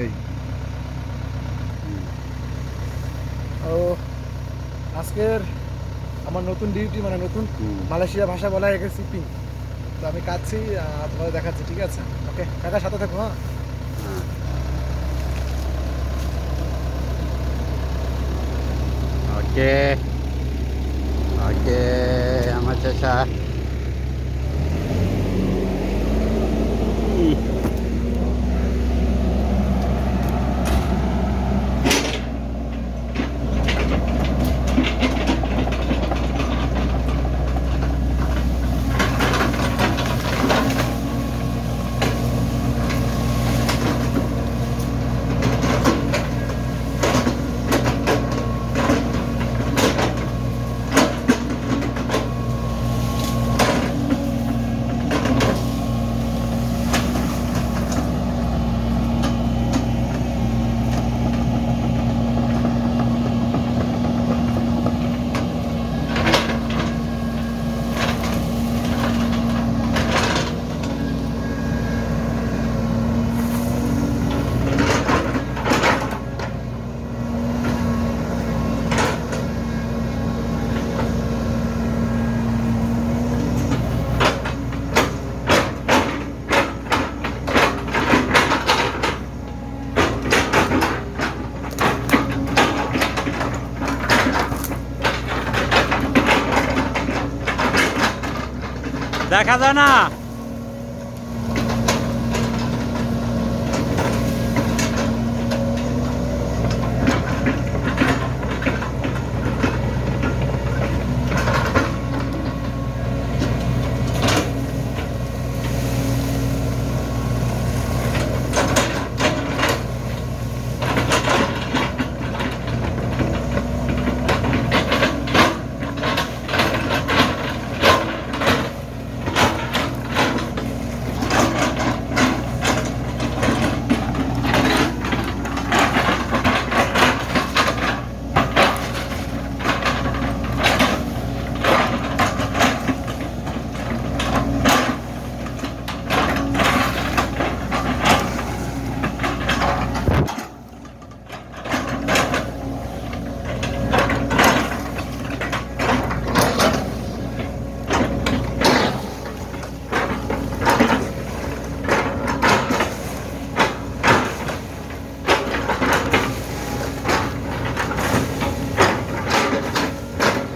এই ও আজকের আমার নতুন ডিউটি, মানে নতুন মালয়েশিয়া ভাষা বলা হয় সিপিং। তো আমি কাটছি, তোমাদের দেখাচ্ছি, ঠিক আছে? ওকে কাকা, সাথে থাকো। হ্যাঁ, ওকে ওকে আমার চাচা। দেখা যায় না।